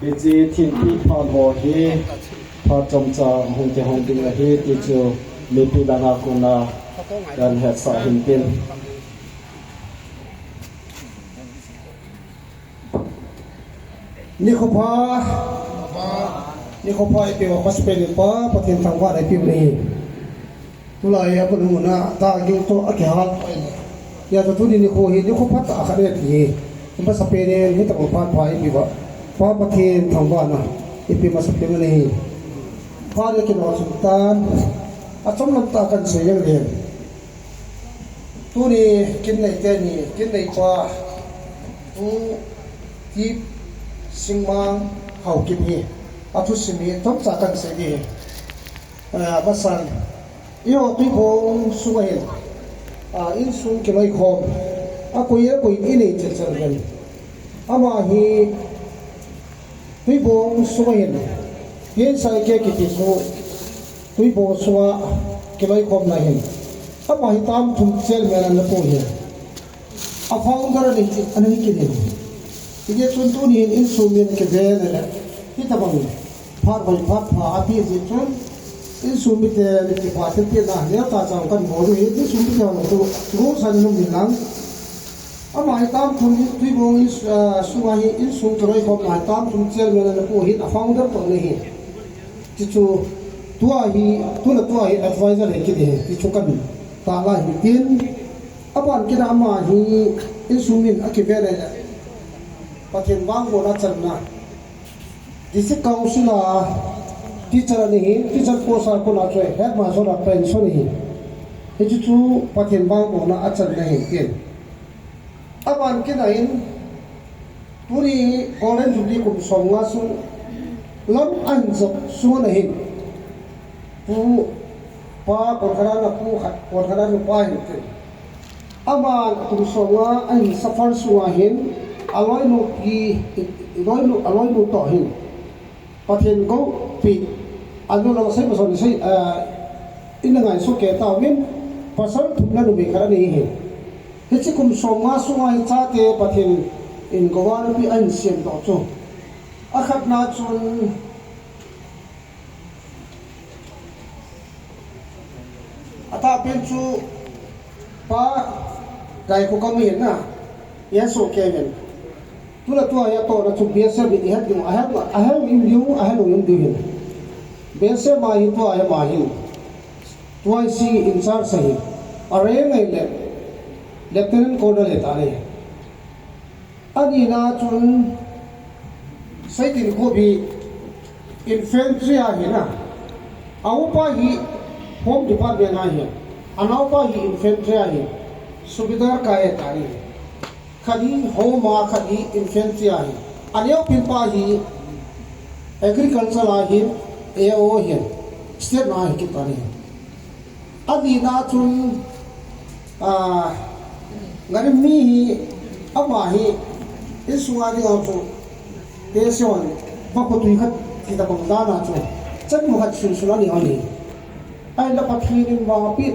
ดิจีทินที่พอโมฮีพอจมจางหงเจหงดิงฮีดิจูมีปีดังอากุนาดันเหตุสาหินปินนี่เขาพาไอเปียวพัสเปนิป้าประเทศทางว่าไอเปียวนี่ตุลาอย่าพูดมุ่งนะตาอยู่ตัวอักขระอย่าจะทุนนี่เขาเห็นนี่เขาพัดอาคาเดตีมันพัสเปนินี่ต้องพัดไปปีว่าพาประเทศทางว่านะไอเปียวมาสเปนินี่พาเด็กน้อยสุดตานอาจจะมันตากันเสียงเรียนตัวนี้กินในเจนี่กินในป้าตัวที่สิงมังเขากินนี่อาทุสิมีต้องจากกันเสียดีภาษาอีโอตุยพงสุวรรณอินสุงกิโลคมคุยอินเจริญกันอามาฮีตุยพงสุวรรณเย็นสายเกกิติสุตุยพงสุวรรณกิโลคมนะเห็นอามาฮีตามทุ่มเซลเมนันละพูดเห็นอาฟังกันอะไรอันนี้กินเห็นที่จะชวนตัวนี้อินสุเมียนกิเดนเลยที่ตะบังพาดไปพาดพาอาทิตย์ที่ชวนอินสุมิเตอร์ที่พาเสตีน่ะเนี่ยตาจังกันโมดูเห็นที่สุมิเตอร์ตัวรู้สันนุ่มนังอามาให้ตามทุนที่บงอินสุวาฮีอินสุตัวไอ้คนมาตามทุนเซลเมนันผู้เห็นอาฟังเดอร์ตัวนี้เห็นที่ชูตัวฮีแอดไวเซอร์เห็นกี่เดียที่ชูกันตาลายมิตินอาบานกินอามาฮีอินสุมินอาคิเวเรลประเทศว่างโบราณจันนะดิสิกาวสุลาที่จะนี่ที่จะโพสต์คนอาจจะเห็นมาส่วนเป็นส่วนนี้ที่จู่ประเทศว่างโบราณจันนี่เห็นอาบานกินอะไรตัวนี้ก่อนจุดที่คุณส่งมาสู่ลำอันจบส่วนนี้ผู้ป้าคนขนาดนั้นผู้คนขนาดนั้นป้าเห็นอาบานคุณส่งมาอันสัฟฟันส่วนเห็นอร่อยนุกีอร่อยนุต่อหินประเทศเขาปีอันนู้นเราใช้ภาษาใช้อินยังไงสุเกตาวินภาษาทุ่มนั่นดูมีขนาดนี้เห็นที่จะคุมส่งมาส่งให้ชาติประเทศอินกวานุปีอันเสียงต่อจู่อาขัดนาจุนอาตาเป็นจู่ป้าใจกูก็ไม่เห็นนะยังสุเกเห็นตัวละตัวya to na chu bese bi hat dum ahal im liu ahal im dihin bese ma hi to ay ma hi toy si in charge sahi are ngai le lieutenant colonel le ta le ani na chun sai tin ko bi infantry a hi na au pa hi home department a hi anau pa hi infantry a hi subidar ka ye ta ni khadi homa khadi infantry ahi aneu pinpa hi agriculture ahi AO hi state na hi kitani adi na chun ngari mi hi ama hi isuwa ni auto pesion pakotui khat kita pangdana chu chan mu khat sulsulani ani ai la pathinin ma pi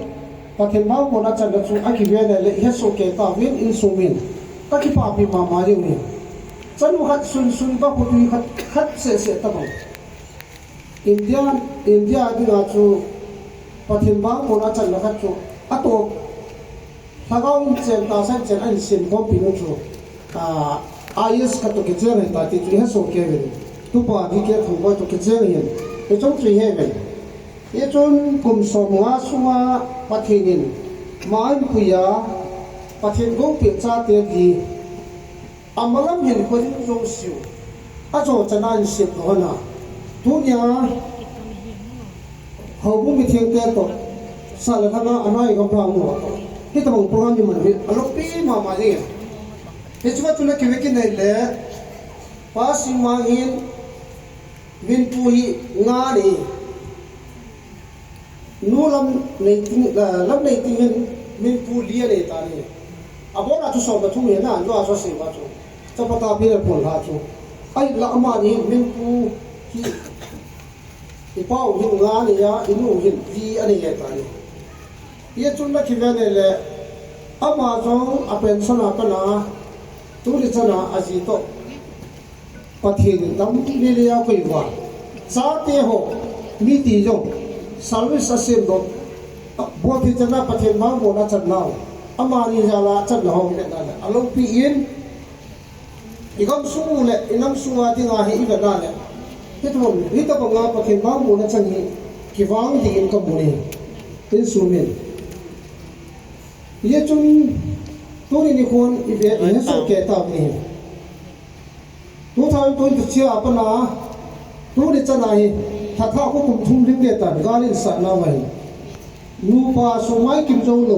pathen ma ko na chan chu akibene le heso ke ta win insumin taki papi mama yu ni chanu khat sun ba ko tu khat se ta ba india dina chu pathin ba ko na chan khat chu ato thagaw chen ta san chen an sin ko pi no chu is ka to ke chen ta ti tri ha so ke ve tu pa di ke khu ba to ke chen yen e chong tri he ve e chon kum so ma suwa pathinin man puya pathin go pi cha te di amalam hin ko din zo siu a zo chanan sip do na dunya hobu mi theng te to sala khana anai gam ra mu to hi ta bang program ni man a lo pi ma ma ni he chwa tu na ke ke nei le pa si ma hin win pu hi nga ni nu lam nei tin lam nei tin min pu lia le ta ni abora tu so ba thu ye na lo so se ba chu cha pa ta bi le pon ha chu ai la ma ni min pu hi i pau hi nga ni ya inu hi di ani ye ta ni ye chun na ki ve ne le ama jong a pension a kana tu ri chana a ji to ประเทศดำที่เรียกว่าซาเตโฮมีตีจงสารวิสเซนโดบัวที่จะน่าประเทศมาโมนาจันนาวอามานีจาลาจันนาวเนี่ยนั่นแหละอารมณ์ปีอินอีกคำสู้เลยอีกคำสู้ที่งาฮีอีกนั่นแหละที่ทุกที่ตะบังงาประเทศมาโมนาจันฮีที่ฟังที่อินกับโมนีเป็นสุเมนยี่จุนตัวนี้คนอีเวนต์สุเกตาบีตัวทางตัวที่เชื่อปนาตัวนี้จะไหนถ้าเขาคุมทุ่มริมเดียตันการินสัตว์นาไว้นูปาสมัยกิมจงโล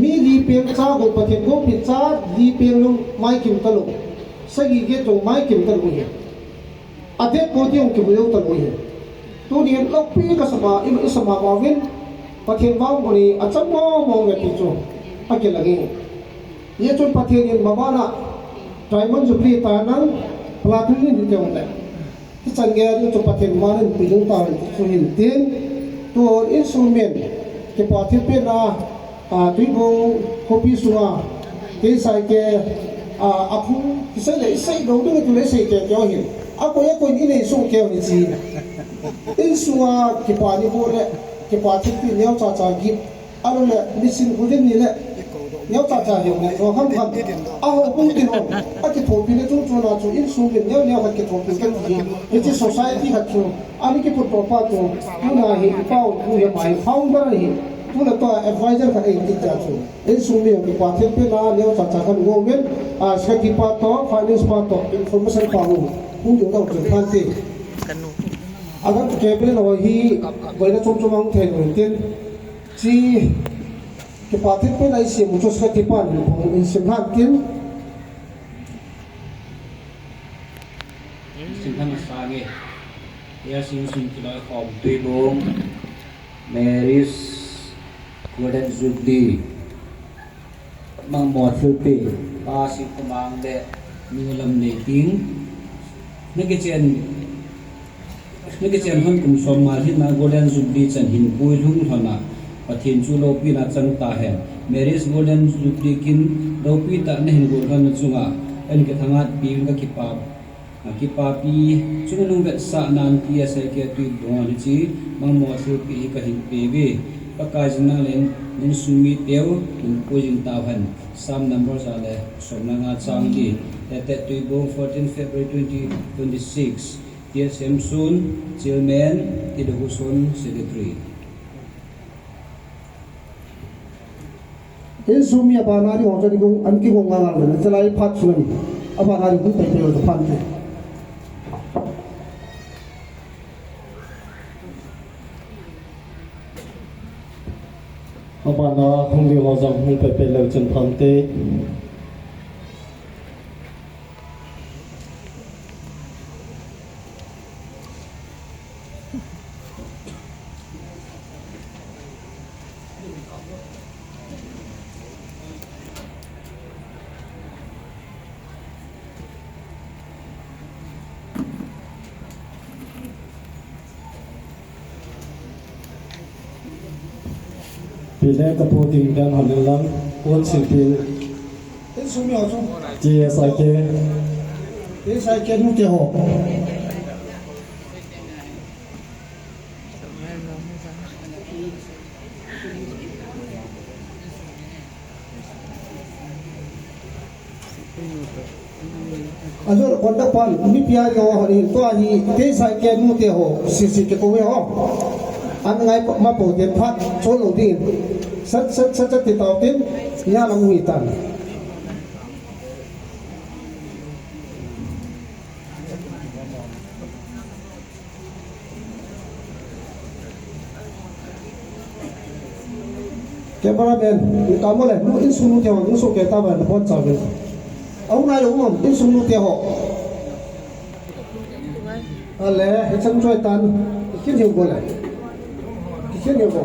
มีลีเปียงชาบุประเทศโกปิชาลีเปียงลงไม้กิมตลกสกิเกจงไม้กิมตลกเนี่ยอาเด็กโกติองกิมเลี้ยวตลกเนี่ยตัวนี้เราปีกสมาอิมสมาบาวินประเทศว่างคนนี้อาจจะมองแบบนี้จงอาเกลังเนี่ยยี่จนประเทศนี้มาบ้านะใจมันจุดที่ตานั้นพลาดที่นี่เดียวกันที่สังเกตอยู่จุดประเทศมานั้นปีนึงตาสุหินเตียนตัวอินสูเมนที่ประเทศเป็นทุยบงโคปิสุอาที่ใส่แกอาคูที่ใส่เลยใส่ดูด้วยตัวเลยใส่แกเกี่ยวหินอากูยังคนอินเลยส่งเกี่ยวนี่สิอินสุอาที่ปานี่พูดเลยที่ประเทศเป็นเลี้ยวจ่าจ่ากิบอะไรเลยมิสินกูเด่นนี่แหละเลี้ยวจ่าจ่าเหี่ยวเนี่ยตัวข้ามพันเอาพูดถึงอาที่ผมเป็นจุดจุดนั้นจุดอินสูเป็นเลี้ยวเนี่ยมันเกี่ยวกับกันที่ที่ society หัดจุดอันนี้ที่พูดต่อไปจุดผู้นายเห็นเป้าผู้ยังไม่ฟังได้ผู้ละตัว advisor กันเองที่จะจุดอินสูเนี่ยที่ประเทศเป็นเลี้ยวจ่าจ่ากันงงเงินสกิปpart ต่อ finance part ต่อ information ฟังผู้อยู่ต้องจุดพันที่อาการเก็บเป็นอะไรที่ไว้ในช่วงมังเทนเหมือนกันที่ที่ประเทศเป็นไอเสียมุจสกิปานของอินสิมฮันกินสิงห์มาสางเยาสิงห์ที่เราขอบตุยบงเมริสกูเดนซุบดีมังหมดฟิลปีปาสิกมังเดมีลำเนติงนักเรียนคนกลุ่มสมาชิกมากูเดนซุบดีจันหินปุยทุ่งธนาประเทศจูโรปีนัดจันตาเฮเมริสกูเดนซุบดีกินโรปีตาเนหินกูธนาจุงะเอ็นกทั้งอัดปีนกับคิปาKipapi chungnung vet sa nan pia se ke tu don chi mang mo su pi ka hin pe be paka jina len nin sumi teu in ko jin ta han sam number sa le som na nga chang ki te tu bo 14 February 2026 TSM Sun Chairman Tidahuson Secretary in sumi abanari ho jani gong an ki gong ngal na jalai phat chuni abanari hu pe pe to phan teอาบานาคงเรียกว่าจังหุ่นไปเป็นเลยจนพันเตปีแรกก็พูดถึงการหันหลังคนสิปีin sumi ho jong GSIK sai ke nu te ho Azur konda pan mi pia yo ni to ani te sai ke nu te ho si ke ko we ho an ngai ma po te phat chon lo din sat te taw tin nya lam hui tan cameraman kamu le nu in sunu te ho nu so ke ta ba na pon cha be au nai lo mom in sunu te ho ale he chang choi tan kin hiu bo le kin hiu bo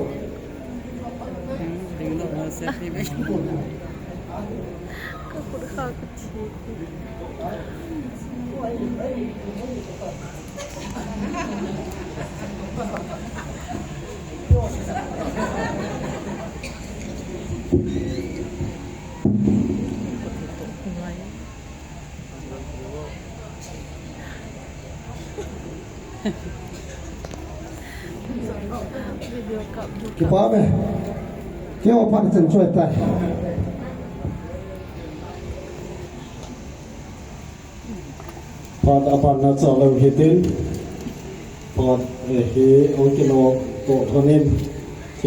กี่ป้าไหมเที่ยวพันธุ์ช่วยไป พอดอปันนะจอเราเห็นพอดเฮีองกิโลโตทนิน